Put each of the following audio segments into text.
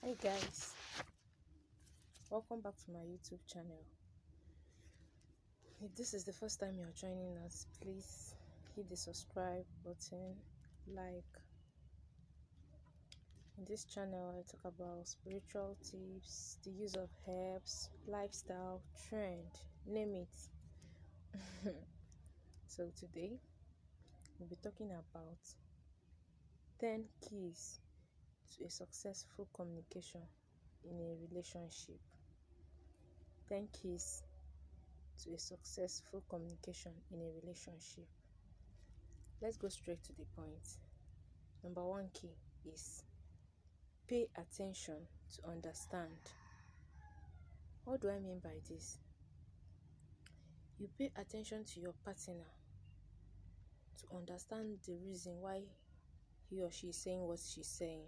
Hi guys, welcome back to my YouTube channel. If this is the first time you're joining us, please hit the subscribe button, like. In this channel I talk about spiritual tips, the use of herbs, lifestyle, trend, name it. So today we'll be talking about 10 keys to a successful communication in a relationship. 10 keys to a successful communication in a relationship. Let's go straight to the point. Number one key is pay attention to understand. What do I mean by this? You pay attention to your partner to understand the reason why he or she is saying what she's saying.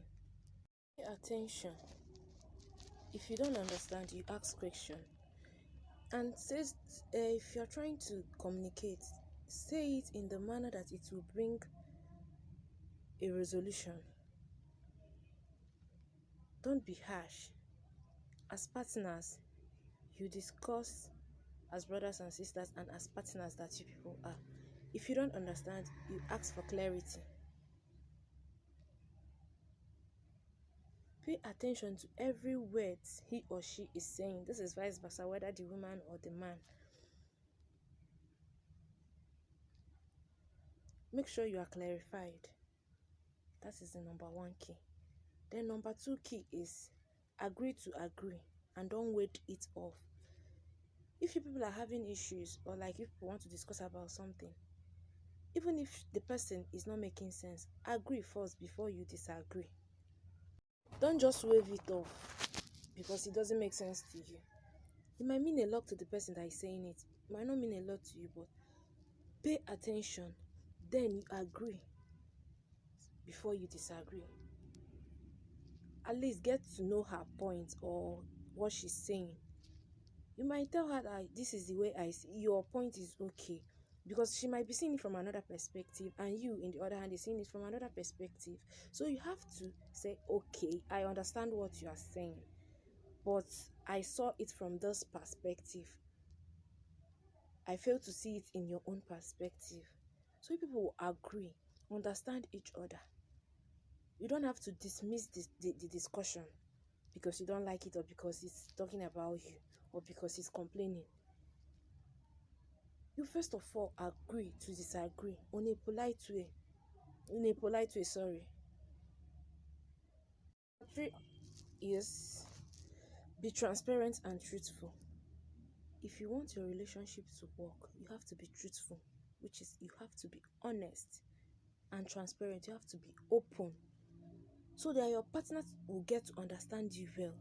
Pay attention. If you don't understand, you ask question. And says if you're trying to communicate, say it in the manner that it will bring a resolution. Don't be harsh. As partners, you discuss as brothers and sisters and as partners that you people are. If you don't understand, you ask for clarity. Pay attention to every word he or she is saying. This is vice versa, whether the woman or the man. Make sure you are clarified. That is the number one key. Then number two key is agree to agree and don't wait it off. If you people are having issues or like if you want to discuss about something, even if the person is not making sense, agree first before you disagree. Don't just wave it off because it doesn't make sense to you. It might mean a lot to the person that is saying it. It might not mean a lot to you, but pay attention. Then you agree before you disagree. At least get to know her point or what she's saying. You might tell her that this is the way I see your point is okay, because she might be seeing it from another perspective and you in the other hand is seeing it from another perspective. So you have to say, okay, I understand what you are saying, but I saw it from this perspective. I fail to see it in your own perspective. So people will agree, understand each other. You don't have to dismiss the discussion because you don't like it or because it's talking about you or because it's complaining. You first of all agree to disagree on a polite way. Sorry. Three is be transparent and truthful. If you want your relationship to work, you have to be truthful, which is you have to be honest and transparent. You have to be open so that your partner will get to understand you well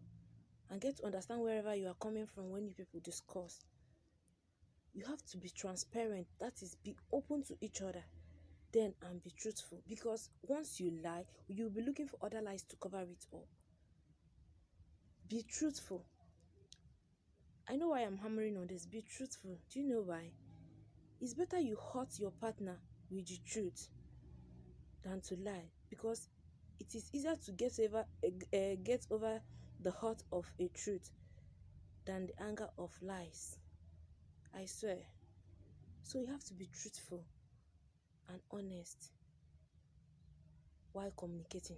and get to understand wherever you are coming from when you people discuss. You have to be transparent, that is, be open to each other, then and be truthful, because once you lie, you'll be looking for other lies to cover it up. Be truthful. I know why I'm hammering on this. Be truthful. Do you know why? It's better you hurt your partner with the truth than to lie, because it is easier to get over the hurt of a truth than the anger of lies. I swear. So you have to be truthful and honest while communicating.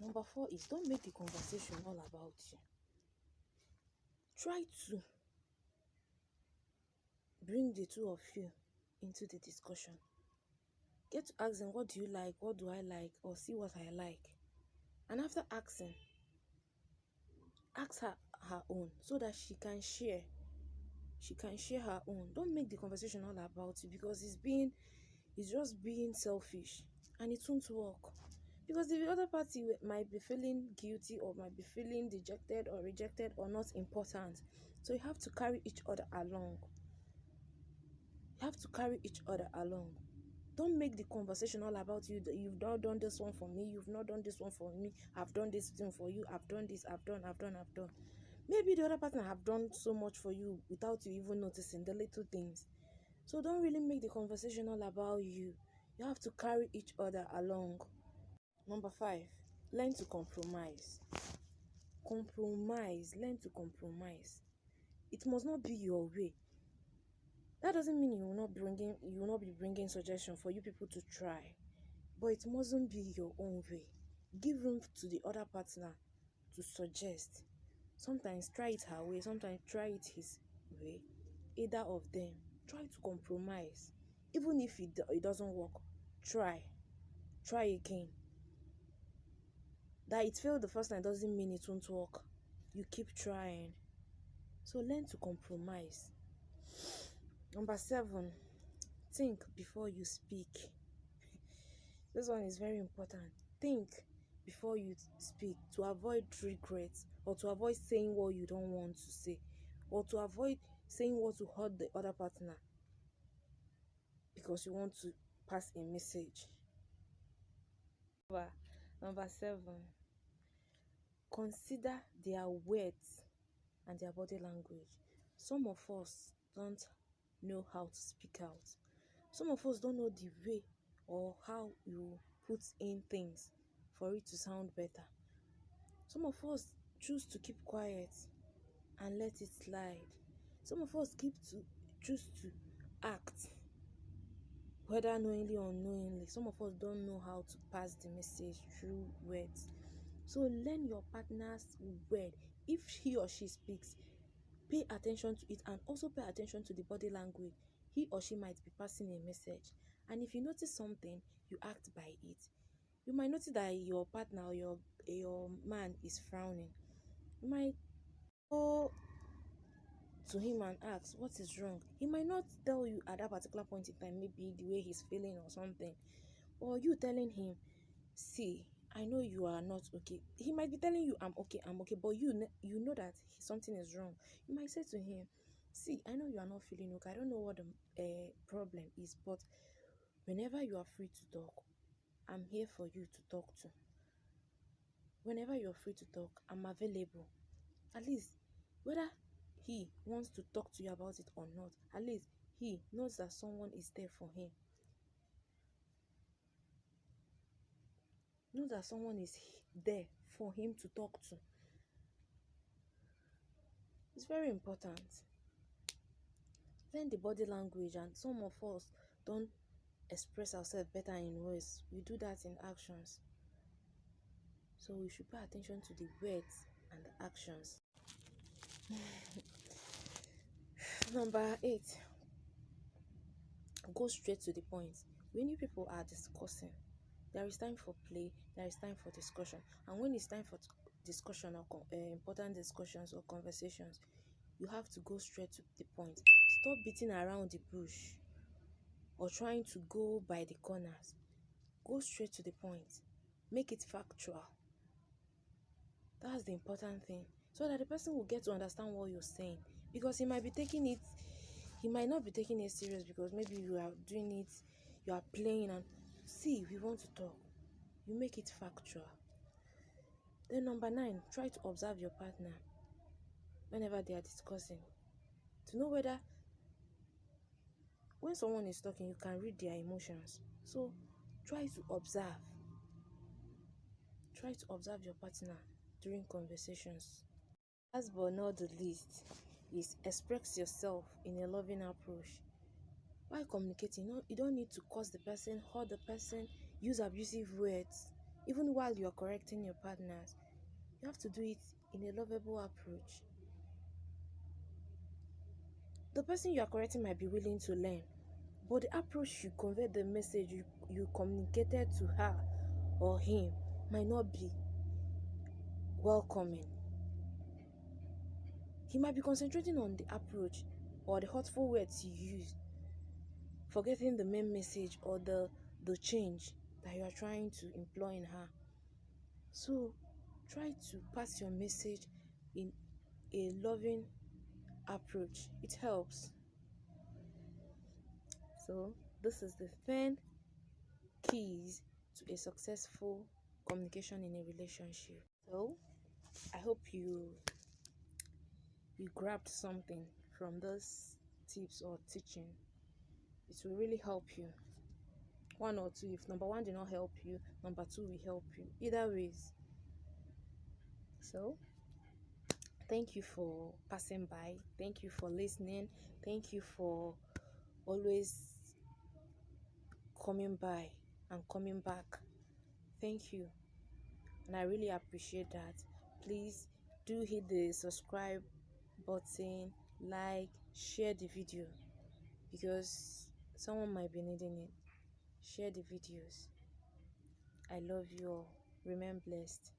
Number 4 is don't make the conversation all about you. Try to bring the two of you into the discussion. Get to ask them, what do you like? What do I like? Or see what I like. And after asking, ask her her own so that she can share. She can share her own. Don't make the conversation all about you, because it's just being selfish and it won't work. Because the other party might be feeling guilty or might be feeling dejected or rejected or not important. So you have to carry each other along. You have to carry each other along. Don't make the conversation all about you. You've not done this one for me. You've not done this one for me. I've done this thing for you. I've done this. I've done. Maybe the other partner have done so much for you without you even noticing the little things. So don't really make the conversation all about you. You have to carry each other along. Number 5, learn to compromise. Learn to compromise. It must not be your way. That doesn't mean you will not be bringing suggestion for you people to try, but it mustn't be your own way. Give room to the other partner to suggest. Sometimes try it her way, sometimes try it his way. Either of them, try to compromise. Even if it doesn't work, try again. That it failed the first time doesn't mean it won't work. You keep trying. So learn to compromise. Number 7, think before you speak. This one is very important. Think before you speak, to avoid regret, or to avoid saying what you don't want to say, or to avoid saying what to hurt the other partner because you want to pass a message. Number 7, consider their words and their body language. Some of us don't know how to speak out. Some of us don't know the way or how you put in things for it to sound better. Some of us choose to keep quiet and let it slide. Some of us choose to act, whether knowingly or unknowingly. Some of us don't know how to pass the message through words. So learn your partner's word. If he or she speaks, pay attention to it, and also pay attention to the body language. He or she might be passing a message, and if you notice something, you act by it. You might notice that your partner or your man is frowning. You might go to him and ask what is wrong. He might not tell you at that particular point in time, maybe the way he's feeling or something, or you telling him, see, I know you are not okay. He might be telling you, I'm okay, but you know that something is wrong. You might say to him, see, I know you are not feeling okay. I don't know what the problem is, but whenever you are free to talk, I'm here for you to talk to. Whenever you're free to talk, I'm available. At least, whether he wants to talk to you about it or not, at least he knows that someone is there for him. Know that someone is there for him to talk to. It's very important. Learn the body language, and some of us don't express ourselves better in words. We do that in actions. So we should pay attention to the words and the actions. Number 8, go straight to the point. When you people are discussing, there is time for play, there is time for discussion. And when it's time for discussion or important discussions or conversations, you have to go straight to the point. Stop beating around the bush or trying to go by the corners. Go straight to the point. Make it factual. That's the important thing. So that the person will get to understand what you're saying. Because he might not be taking it serious, because maybe you are doing it, you are playing, and see, we want to talk. You make it factual. Then number 9, try to observe your partner whenever they are discussing, to know whether when someone is talking, you can read their emotions. So try to observe. Try to observe your partner during conversations. Last but not the least is express yourself in a loving approach. While communicating, you don't need to curse the person, hurt the person, use abusive words. Even while you are correcting your partners, you have to do it in a lovable approach. The person you are correcting might be willing to learn, but the approach you convey the message you communicated to her or him might not be welcoming. He might be concentrating on the approach or the hurtful words you used, forgetting the main message or the change that you are trying to employ in her. So try to pass your message in a loving approach. It helps. So this is the 10 keys to a successful communication in a relationship. So I hope you grabbed something from those tips or teaching. It will really help you. 1 or 2. If number 1 did not help you, number 2 will help you. Either ways, So thank you for passing by, thank you for listening, thank you for always coming by and coming back. Thank you, and I really appreciate that. Please do hit the subscribe button, like, share the video, because someone might be needing it. Share the videos. I love you all. Remain blessed.